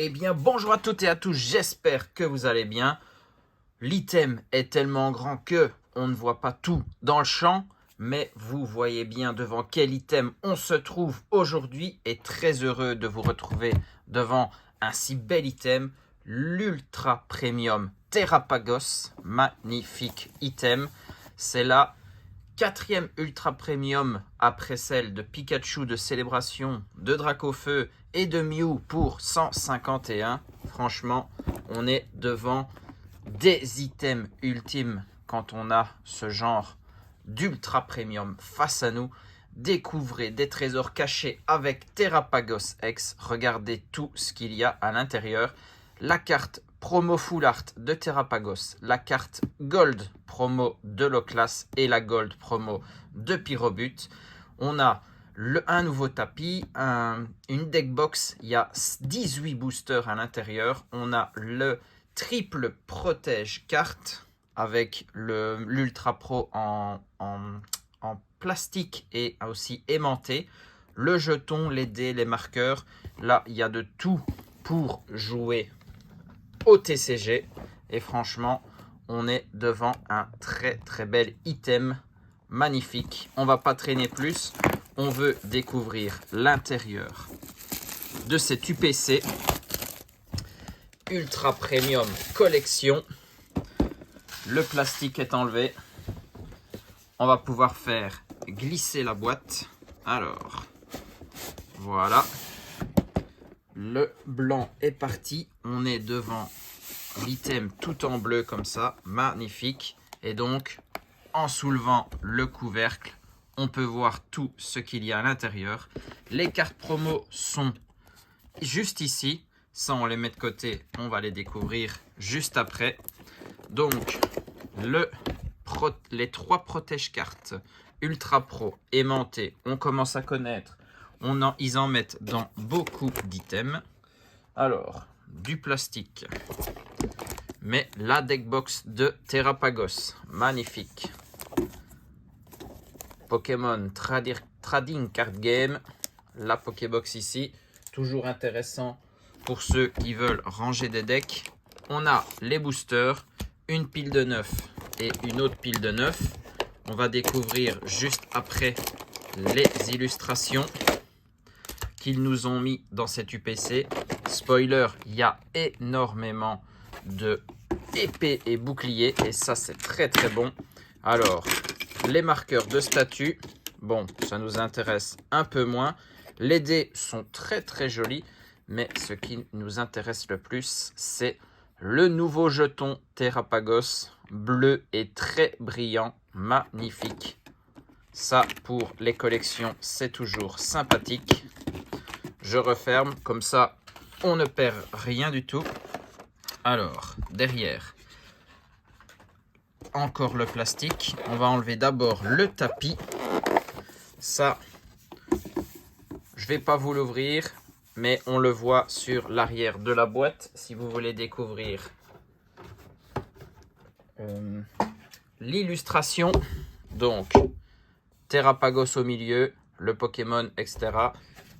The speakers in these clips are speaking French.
Eh bien, bonjour à toutes et à tous, j'espère que vous allez bien. L'item est tellement grand que on ne voit pas tout dans le champ, mais vous voyez bien devant quel item on se trouve aujourd'hui et très heureux de vous retrouver devant un si bel item, l'Ultra Premium Terrapagos, magnifique item. C'est la quatrième Ultra Premium après celle de Pikachu de Célébration, de Dracofeu et de Mew pour 151. Franchement, on est devant des items ultimes quand on a ce genre d'Ultra Premium face à nous. Découvrez des trésors cachés avec Terrapagos X. Regardez tout ce qu'il y a à l'intérieur. La carte promo Full Art de Terrapagos, la carte Gold promo de Loclas et la Gold promo de Pyrobut. On a un nouveau tapis, une deck box, il y a 18 boosters à l'intérieur. On a le triple protège carte avec l'Ultra Pro en plastique et aussi aimanté. Le jeton, les dés, les marqueurs. Là, il y a de tout pour jouer au TCG. Et franchement, on est devant un très bel item. Magnifique. On va pas traîner plus. On veut découvrir l'intérieur de cet UPC. Ultra Premium Collection. Le plastique est enlevé. On va pouvoir faire glisser la boîte. Alors, voilà. Le blanc est parti. On est devant l'item tout en bleu comme ça. Magnifique. Et donc, en soulevant le couvercle, on peut voir tout ce qu'il y a à l'intérieur. Les cartes promo sont juste ici. Ça, on les met de côté. On va les découvrir juste après. Donc, les trois protège-cartes Ultra Pro aimantés, on commence à connaître. Ils en mettent dans beaucoup d'items. Alors, du plastique. Mais la deckbox de Terrapagos, magnifique. Pokémon Trading Card Game. La Pokébox ici, toujours intéressant pour ceux qui veulent ranger des decks. On a les boosters, une pile de 9 et une autre pile de 9. On va découvrir juste après les illustrations qu'ils nous ont mis dans cette UPC. Spoiler, il y a énormément de épées et boucliers et ça c'est très bon. Alors, les marqueurs de statut, bon, ça nous intéresse un peu moins. Les dés sont très jolis, mais ce qui nous intéresse le plus, c'est le nouveau jeton Terrapagos, bleu et très brillant, magnifique. Ça, pour les collections, c'est toujours sympathique. Je referme, comme ça, on ne perd rien du tout. Alors, derrière, encore le plastique. On va enlever d'abord le tapis. Ça, je ne vais pas vous l'ouvrir, mais on le voit sur l'arrière de la boîte. Si vous voulez découvrir l'illustration, donc Terrapagos au milieu, le Pokémon, etc.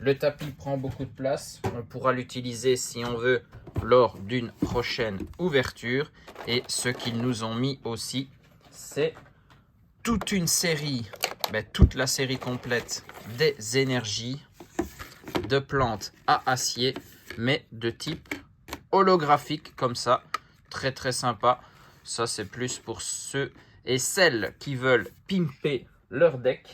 Le tapis prend beaucoup de place. On pourra l'utiliser si on veut lors d'une prochaine ouverture. Et ce qu'ils nous ont mis aussi, c'est toute une série, toute la série complète des énergies de plantes à acier, mais de type holographique comme ça. Très sympa. Ça, c'est plus pour ceux et celles qui veulent pimper leur deck.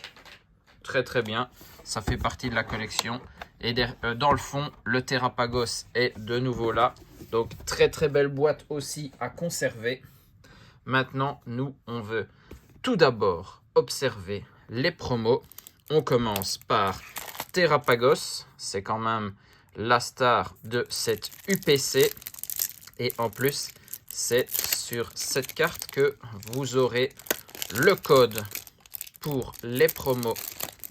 Très bien. Ça fait partie de la collection. Et dans le fond, le Terrapagos est de nouveau là. Donc, très belle boîte aussi à conserver. Maintenant, nous, on veut tout d'abord observer les promos. On commence par Terrapagos. C'est quand même la star de cette UPC. Et en plus, c'est sur cette carte que vous aurez le code pour les promos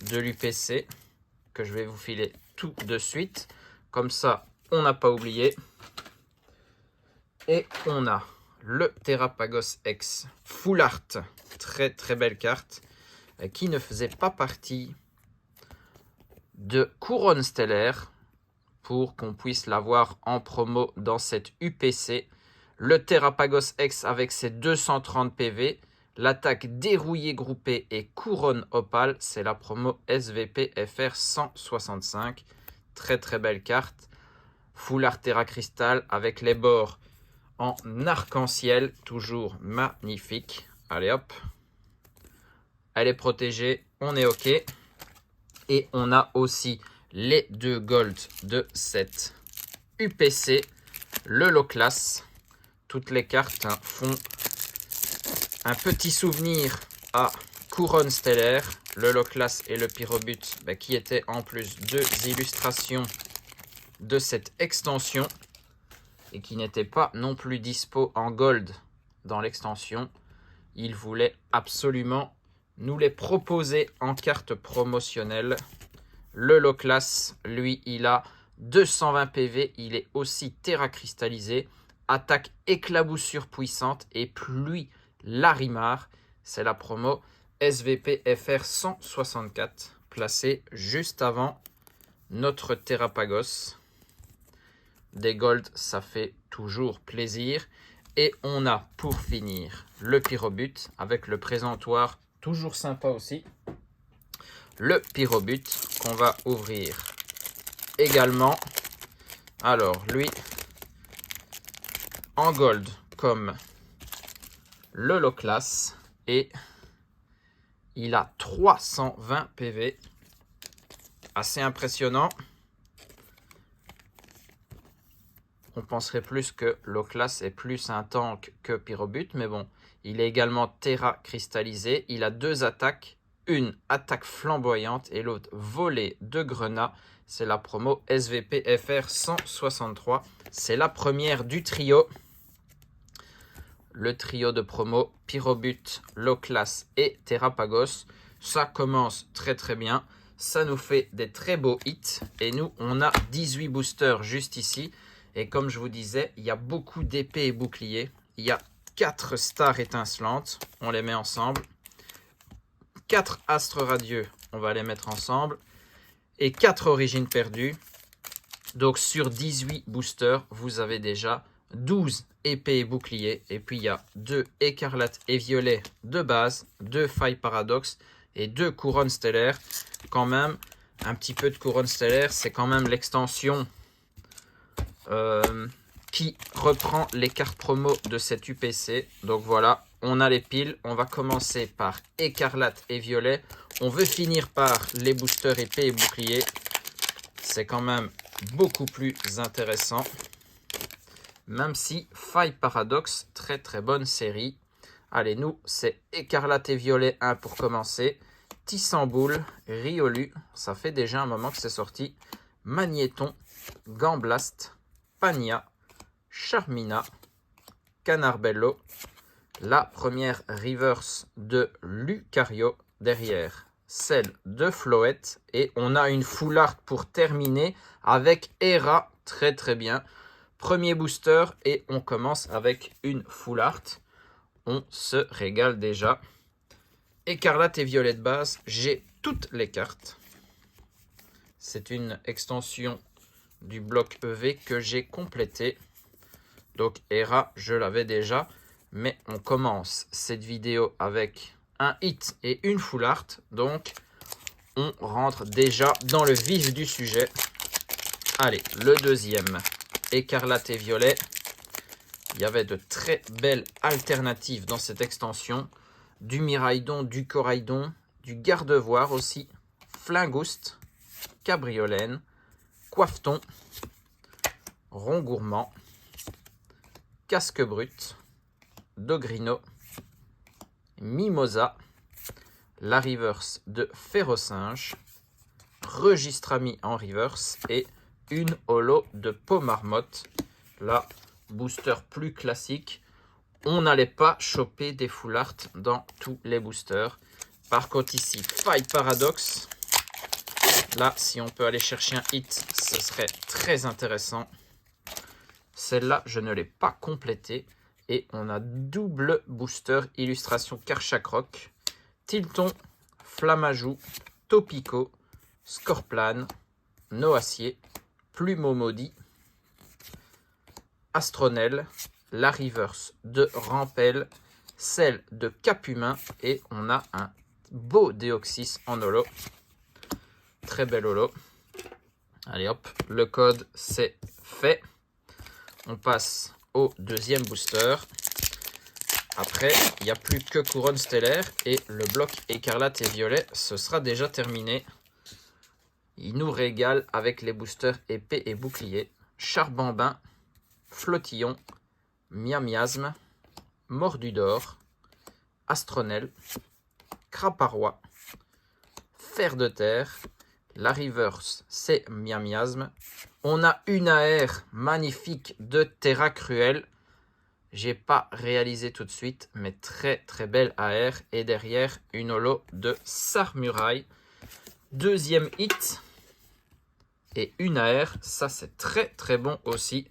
de l'UPC que je vais vous filer tout de suite. Comme ça, on n'a pas oublié. Et on a le Terrapagos X Full Art. Très belle carte qui ne faisait pas partie de Couronne Stellaire. pour qu'on puisse l'avoir en promo dans cette UPC. Le Terrapagos X avec ses 230 PV. L'attaque dérouillée groupée et couronne opale, c'est la promo SVP FR 165. Très très belle carte. Foulard Terra Cristal avec les bords en arc-en-ciel, toujours magnifique. Allez hop. Elle est protégée, on est OK. Et on a aussi les deux golds de cette UPC, le low class. Toutes les cartes font un petit souvenir à Couronne Stellaire, le low class et le pyrobut, qui étaient en plus deux illustrations de cette extension et qui n'étaient pas non plus dispo en gold dans l'extension. Ils voulaient absolument nous les proposer en carte promotionnelle. Le low class, lui, il a 220 PV, il est aussi terra cristallisé, attaque éclaboussure puissante et pluie Larimar. C'est la promo SVP FR 164, placée juste avant notre Terrapagos. Des golds, ça fait toujours plaisir. Et on a pour finir le pyrobut avec le présentoir, toujours sympa aussi. Le pyrobut qu'on va ouvrir également. Alors lui, en gold comme le low class et il a 320 PV. Assez impressionnant. On penserait plus que low class est plus un tank que pyrobut, mais bon, il est également terra cristallisé. Il a deux attaques, une attaque flamboyante et l'autre volée de grenat. C'est la promo SVP FR 163. C'est la première du trio. Le trio de promo pyrobut, low class et Terrapagos. Ça commence très très bien. Ça nous fait des très beaux hits. Et nous, on a 18 boosters juste ici. Et comme je vous disais, il y a beaucoup d'épées et boucliers. Il y a 4 stars étincelantes. On les met ensemble. 4 astres radieux. On va les mettre ensemble. Et 4 origines perdues. Donc sur 18 boosters, vous avez déjà 12 épées et boucliers. Et puis il y a 2 écarlates et violets de base, 2 failles paradoxes et 2 couronnes stellaires. Quand même, un petit peu de couronne stellaire, c'est quand même l'extension qui reprend les cartes promo de cette UPC. Donc voilà, on a les piles. On va commencer par écarlate et violet. On veut finir par les boosters épées et boucliers. C'est quand même beaucoup plus intéressant. Même si faille paradoxe, très très bonne série. Allez, nous, c'est écarlate et violet 1 pour commencer. Tissamboul, Riolu, ça fait déjà un moment que c'est sorti. Magnéton, Gamblast, Pania, Charmina, Canarbello, la première reverse de Lucario, derrière celle de Floette, et on a une full art pour terminer avec Hera, très très bien. Premier booster et on commence avec une full art. On se régale déjà. Écarlate et violet de base, j'ai toutes les cartes. C'est une extension du bloc EV que j'ai complété. Donc Hera, je l'avais déjà. Mais on commence cette vidéo avec un hit et une full art. Donc on rentre déjà dans le vif du sujet. Allez, le deuxième. Écarlate et violet. Il y avait de très belles alternatives dans cette extension. Du Miraidon, du Coraidon, du Gardevoir aussi, Flingouste, Cabriolène, Coiffeton, Rongourmand, Casque Brut, Dogrino, Mimosa, la reverse de Ferrosinge, Registrami en reverse et une holo de Pomarmotte. La booster plus classique. On n'allait pas choper des full art dans tous les boosters. Par contre ici, faille paradoxe. Là, si on peut aller chercher un hit, ce serait très intéressant. Celle-là, je ne l'ai pas complétée. Et on a double booster illustration Karchakroc, Tilton, Flamajou, Topico, Scorplane, Noacier, Plumeau Maudit, Astronel, la reverse de Rampel, celle de Capumain et on a un beau Deoxys en holo. Très bel holo. Allez hop, le code c'est fait. On passe au deuxième booster. Après, il n'y a plus que couronne stellaire et le bloc écarlate et violet, ce sera déjà terminé. Il nous régale avec les boosters épée et bouclier. Charbambin, Flottillon, Miamiasme, Mordu d'or, Astronel, Craparois, Fer de terre. La reverse, c'est Miamiasme. On a une AR magnifique de Terra Cruel. J'ai pas réalisé tout de suite, mais très très belle AR. Et derrière, une holo de Sarmuraille. Deuxième hit. Et une AR, ça c'est très très bon aussi.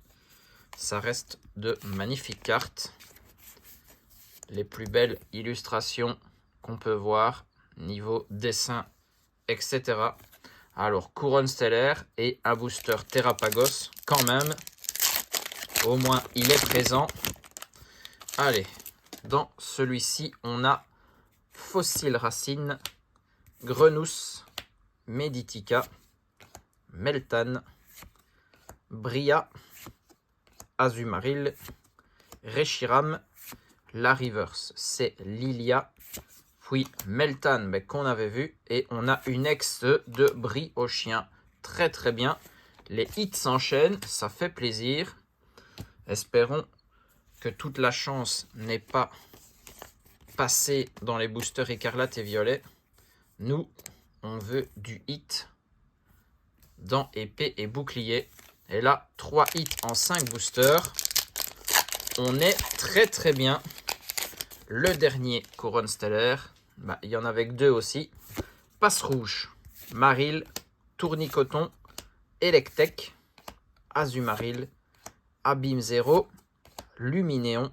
Ça reste de magnifiques cartes. Les plus belles illustrations qu'on peut voir, niveau dessin, etc. Alors, couronne stellaire et un booster Terrapagos, quand même. Au moins, il est présent. Allez, dans celui-ci, on a Fossile Racine, Grenousse, Meditica, Meltan, Bria, Azumaril, Reshiram. La reverse, c'est Lilia. Puis Meltan, mais qu'on avait vu. Et on a une ex de Brie au chien. Très très bien. Les hits s'enchaînent, ça fait plaisir. Espérons que toute la chance n'est pas passée dans les boosters écarlate et violet. Nous, on veut du hit dans épée et bouclier. Et là, 3 hits en 5 boosters. On est très très bien. Le dernier couronne stellaire, il y en avait que 2 aussi. Passe rouge, Maril, Tournicoton, Electek, Azumaril, Abîme 0, Luminéon.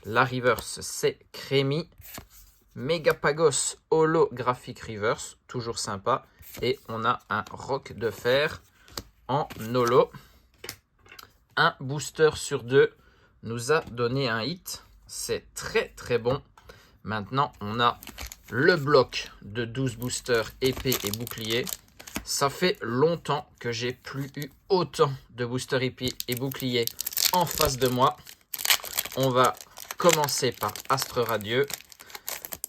La reverse, c'est Crémy, Megapagos holographique reverse, toujours sympa. Et on a un roc de fer en holo. Un booster sur 2 nous a donné un hit. C'est très très bon. Maintenant, on a le bloc de 12 boosters épée et bouclier. Ça fait longtemps que j'ai plus eu autant de boosters épée et bouclier en face de moi. On va commencer par Astre Radieux.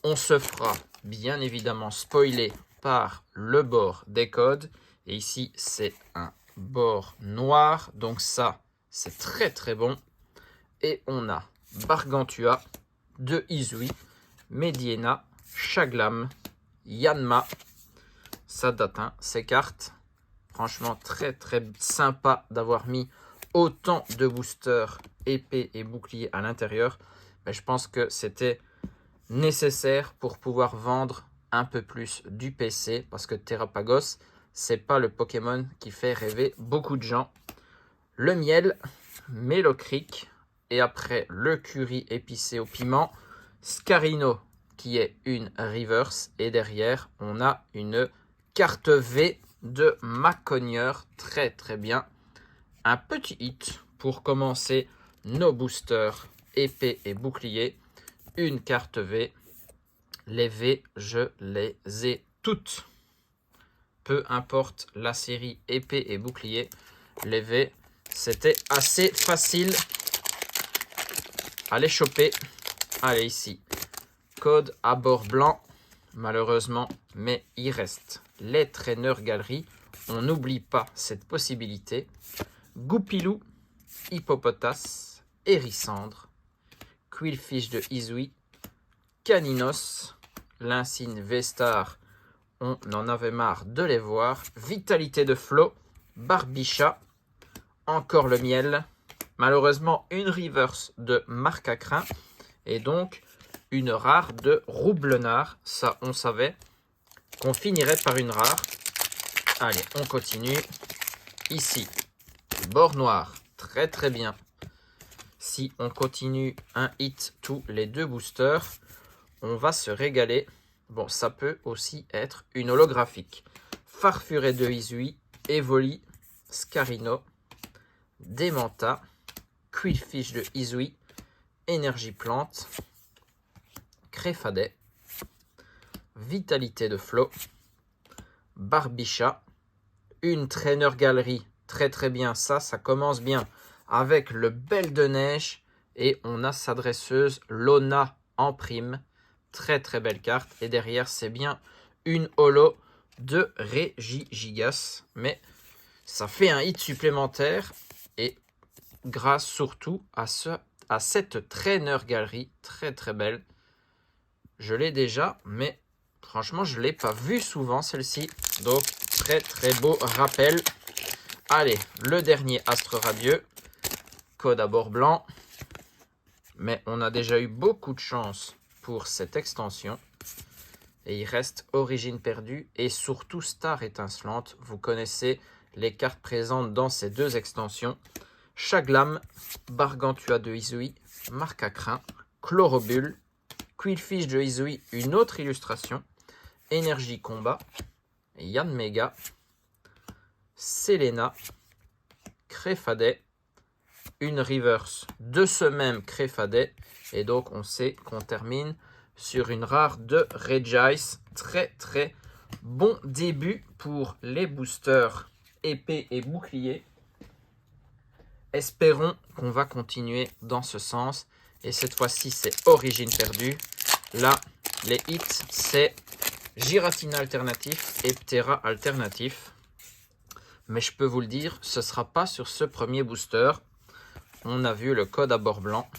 On se fera bien évidemment spoiler par le bord des codes. Et ici, c'est un bord noir. Donc ça, c'est très très bon. Et on a Bargantua, de Izui, Mediena, Chaglam, Yanma. Ça date, hein, ces cartes. Franchement, très très sympa d'avoir mis autant de boosters épée et bouclier à l'intérieur. Mais je pense que c'était nécessaire pour pouvoir vendre un peu plus du PC. Parce que Terrapagos, c'est pas le Pokémon qui fait rêver beaucoup de gens. Le miel, Mélocric. Et après, le curry épicé au piment. Scarino, qui est une reverse. Et derrière, on a une carte V de Macogneur. Très, très bien. Un petit hit pour commencer nos boosters épée et bouclier. Une carte V. Les V, je les ai toutes. Peu importe la série épée et bouclier. Les V, c'était assez facile à les choper. Allez, ici, code à bord blanc, malheureusement, mais il reste les traîneurs galeries. On n'oublie pas cette possibilité. Goupilou, Hippopotas, Hérissandre, Quillfish de Izui, Caninos, l'insigne Vestar, on en avait marre de les voir. Vitalité de Flo, Barbicha, encore le miel. Malheureusement, une reverse de Marcacrin et donc une rare de Roublenard. Ça, on savait qu'on finirait par une rare. Allez, on continue. Ici, bord noir, très très bien. Si on continue un hit tous les 2 boosters, on va se régaler. Bon, ça peut aussi être une holographique. Farfuré de Izui, Evoli, Scarino, Demanta, Quillfish de Izui, Énergie Plante, Créfadet, Vitalité de Flo, Barbicha, une Trainer Galerie, très très bien, ça commence bien, avec le Belle de Neige, et on a sa dresseuse Lona en prime, très très belle carte, et derrière c'est bien une holo de Régigigas, mais ça fait un hit supplémentaire, et grâce surtout à cette Trainer Galerie, très très belle. Je l'ai déjà, mais franchement, je ne l'ai pas vue souvent, celle-ci. Donc, très très beau rappel. Allez, le dernier Astre Radieux. Code à bord blanc. Mais on a déjà eu beaucoup de chance pour cette extension. Et il reste Origine Perdue et surtout Star Étincelante. Vous connaissez les cartes présentes dans ces deux extensions. Chaglam, Bargantua de Izui, Marcacrin, Chlorobule, Quillfish de Izui, une autre illustration, Énergie Combat, Yanmega, Selena, Créfadet, une reverse de ce même Créfadet, et donc on sait qu'on termine sur une rare de Regice. Très très bon début pour les boosters épée et bouclier. Espérons qu'on va continuer dans ce sens. Et cette fois-ci, c'est Origine Perdue. Là, les hits, c'est Giratina alternatif et Ptera alternatif. Mais je peux vous le dire, ce ne sera pas sur ce premier booster. On a vu le code à bord blanc.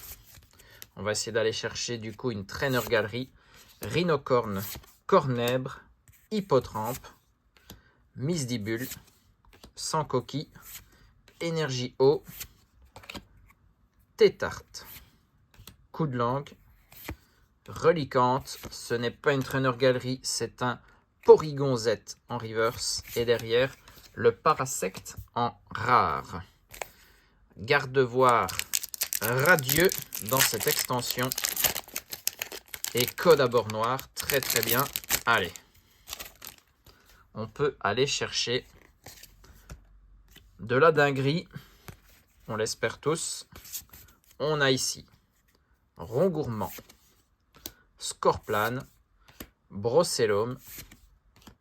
On va essayer d'aller chercher du coup une Trainer Galerie. Rhinocorne, Cornèbre, Hippotrampe, Misdibule, Sans Coquille, Énergie Eau, Tétarte, Coup de langue, Reliquante. Ce n'est pas une Trainer Galerie, c'est un Porygon Z en reverse. Et derrière, le Parasect en rare. Gardevoir radieux dans cette extension. Et code à bord noir, très très bien. Allez, on peut aller chercher de la dinguerie. On l'espère tous. On a ici Rongourmand, Scorplane, Brocellum,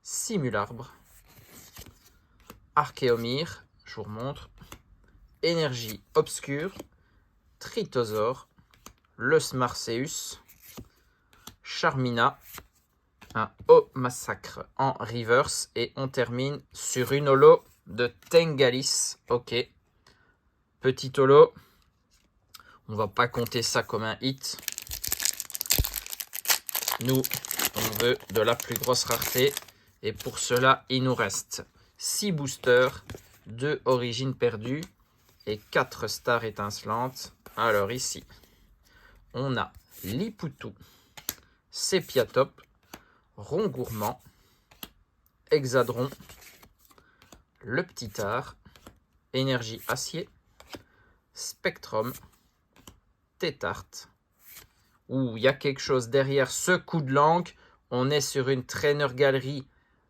Simularbre, Archéomire, je vous remontre, Énergie Obscure, Tritosaure, le Smarseus, Charmina, un O Massacre en reverse, et on termine sur une holo de Tengalis. Ok, petit holo, on va pas compter ça comme un hit. Nous, on veut de la plus grosse rareté, et pour cela, il nous reste 6 boosters, 2 Origines Perdues et 4 Stars Étincelantes. Alors ici, on a Lipoutou, Sépiatop, Rongourmand, Hexadron, le Petit Art, Énergie Acier, Spectrum, Tétarte. Ouh, il y a quelque chose derrière ce coup de langue. On est sur une Trainer Galerie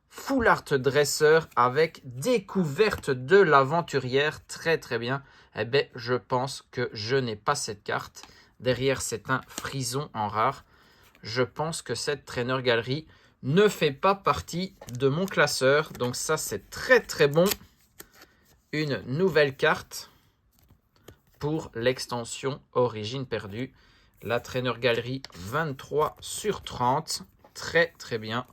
Full Art Dresseur avec découverte de l'aventurière. Très très bien. Eh bien, je pense que je n'ai pas cette carte. Derrière, c'est un frison en rare. Je pense que cette Trainer Galerie ne fait pas partie de mon classeur. Donc ça, c'est très très bon. Une nouvelle carte pour l'extension Origine Perdue. La Trainer Galerie 23 sur 30. Très très bien.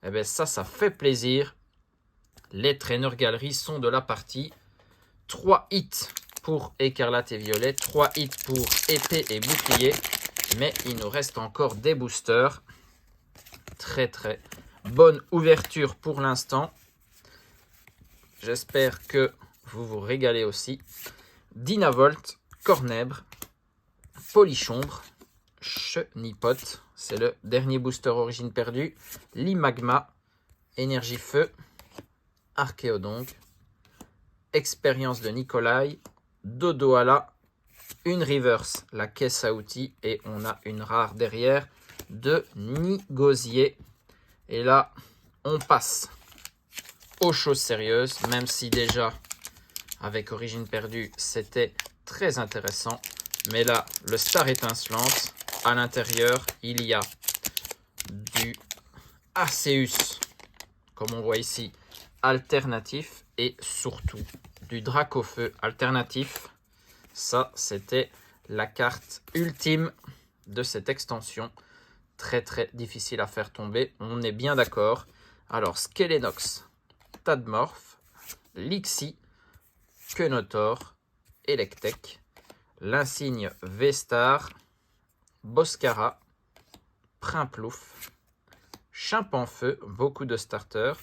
Eh bien ça fait plaisir. Les Trainer Galeries sont de la partie. 3 hits pour Écarlate et Violet. 3 hits pour Épée et Bouclier. Mais il nous reste encore des boosters. Très très bonne ouverture pour l'instant. J'espère que vous vous régalez aussi. Dynavolt, Cornèbre, Polichombre, Chenipote, c'est le dernier booster Origine Perdue, Limagma, Énergie Feu, Archéodonc, Expérience de Nikolai, Dodoala, une reverse, la caisse à outils, et on a une rare derrière de Nigosier. Et là, on passe aux choses sérieuses, même si déjà avec Origine Perdue, c'était très intéressant. Mais là, le Star Étincelante, à l'intérieur, il y a du Arceus, comme on voit ici, alternatif, et surtout du Dracofeu alternatif. Ça, c'était la carte ultime de cette extension. Très très difficile à faire tomber, on est bien d'accord. Alors, Skelenox, Tadmorph, Lixie, Quenotor, Electek, l'insigne V-Star, Boscara, Primplouf, Chimpanfeu, beaucoup de starters,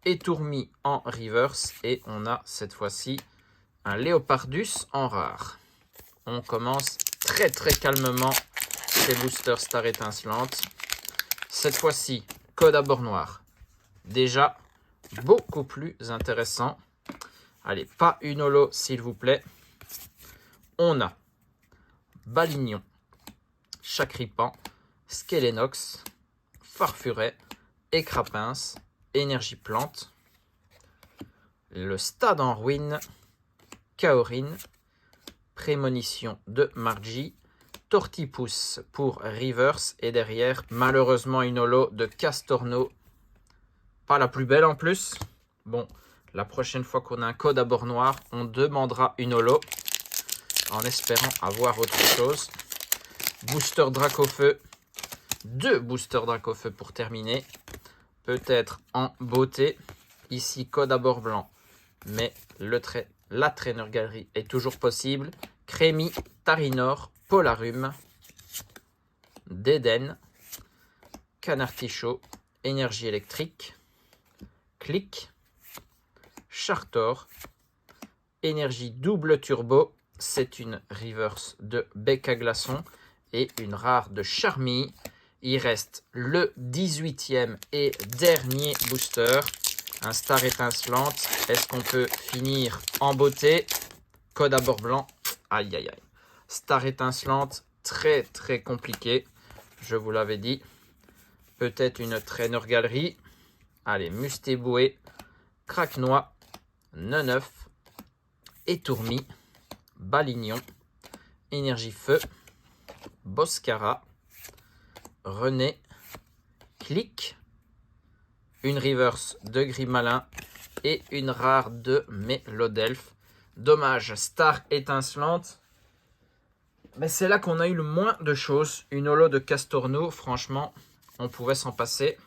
Étourmi en reverse, et on a cette fois-ci un Léopardus en rare. On commence très très calmement ces boosters Star Étincelante. Cette fois-ci, code à bord noir. Déjà beaucoup plus intéressant. Allez, pas une holo s'il vous plaît. On a Balignon, Chacripan, Skelenox, Farfuret, Écrapince, Énergie Plante, le Stade en ruine, Kaorin, Prémonition de Margie, Tortipousse pour Reverse, et derrière, malheureusement, une holo de Castorno. Pas la plus belle en plus. Bon, la prochaine fois qu'on a un code à bord noir, on demandera une holo en espérant avoir autre chose. Booster Dracofeu. 2 boosters Dracofeu pour terminer. Peut-être en beauté. Ici, code à bord blanc. Mais la Trainer Gallery est toujours possible. Crémi, Tarinor, Polarum, Déden, Canartichaud, Énergie électrique, Click, Chartor, Énergie double turbo, c'est une reverse de Bec à Glaçon, et une rare de Charmy. Il reste le 18e et dernier booster, un Star Étincelante. Est-ce qu'on peut finir en beauté? Code à bord blanc, aïe aïe aïe. Star Étincelante, très très compliqué, je vous l'avais dit. Peut-être une Trainer Galerie. Allez, Mustéboué, Craquenois, Neneuf, Étourmi, Balignon, Énergie Feu, Boscara, René, Click, une reverse de Grimalin et une rare de Mélodelphe. Dommage, Star Étincelante. Mais c'est là qu'on a eu le moins de choses. Une holo de Castorno, franchement, on pouvait s'en passer.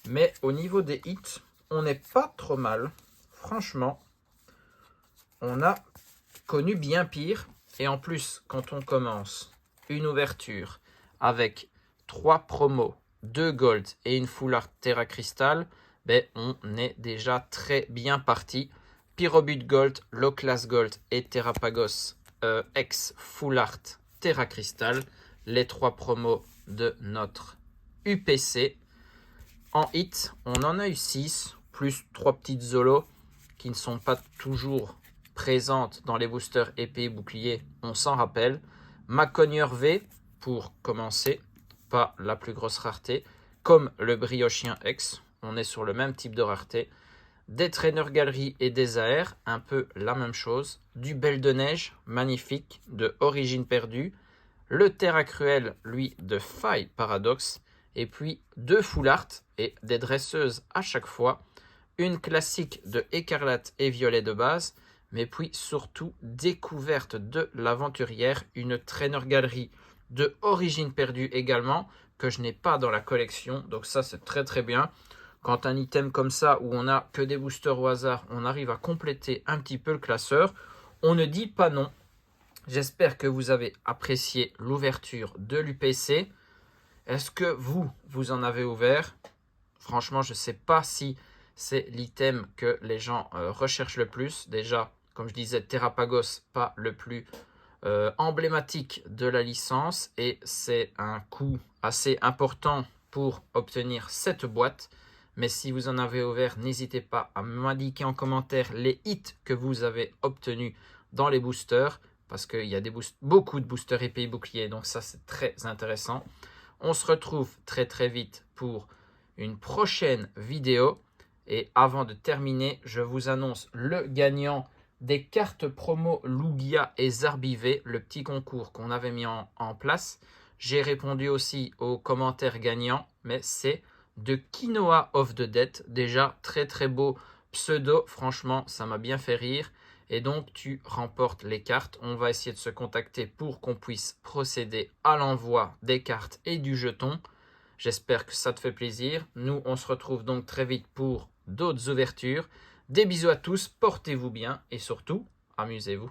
Mais au niveau des hits, on n'est pas trop mal. Franchement, on a connu bien pire. Et en plus, quand on commence une ouverture avec 3 promos, 2 gold et une full art Terra Crystal, ben on est déjà très bien parti. Pyrobut Gold, Low Class Gold et Terrapagos ex full art Terra Crystal, les 3 promos de notre UPC. En hit, on en a eu 6, plus 3 petites zolos qui ne sont pas toujours présentes dans les boosters épée et bouclier, on s'en rappelle. Macognieur V pour commencer, pas la plus grosse rareté, comme le Briochien X, on est sur le même type de rareté. Des Trainer Galerie et des AR, un peu la même chose. Du Belle de Neige, magnifique, de Origine Perdue. Le Terra Cruel, lui, de Faille Paradoxe. Et puis 2 full art et des dresseuses à chaque fois. Une classique de Écarlate et Violet de base. Mais puis surtout, découverte de l'aventurière, une Trainer Galerie de Origine Perdue également, que je n'ai pas dans la collection. Donc ça, c'est très très bien. Quand un item comme ça, où on n'a que des boosters au hasard, on arrive à compléter un petit peu le classeur, on ne dit pas non. J'espère que vous avez apprécié l'ouverture de l'UPC. Est-ce que vous en avez ouvert? Franchement, je ne sais pas si c'est l'item que les gens recherchent le plus. Déjà, comme je disais, Terrapagos, pas le plus emblématique de la licence. Et c'est un coût assez important pour obtenir cette boîte. Mais si vous en avez ouvert, n'hésitez pas à m'indiquer en commentaire les hits que vous avez obtenus dans les boosters. Parce qu'il y a beaucoup de boosters épée et bouclier. Donc ça, c'est très intéressant. On se retrouve très très vite pour une prochaine vidéo. Et avant de terminer, je vous annonce le gagnant des cartes promo Lugia et Zarbivé, le petit concours qu'on avait mis en place. J'ai répondu aussi aux commentaires gagnants, mais c'est de Quinoa of the Dead. Déjà, très très beau pseudo, franchement, ça m'a bien fait rire. Et donc, tu remportes les cartes. On va essayer de se contacter pour qu'on puisse procéder à l'envoi des cartes et du jeton. J'espère que ça te fait plaisir. Nous, on se retrouve donc très vite pour d'autres ouvertures. Des bisous à tous, portez-vous bien et surtout, amusez-vous.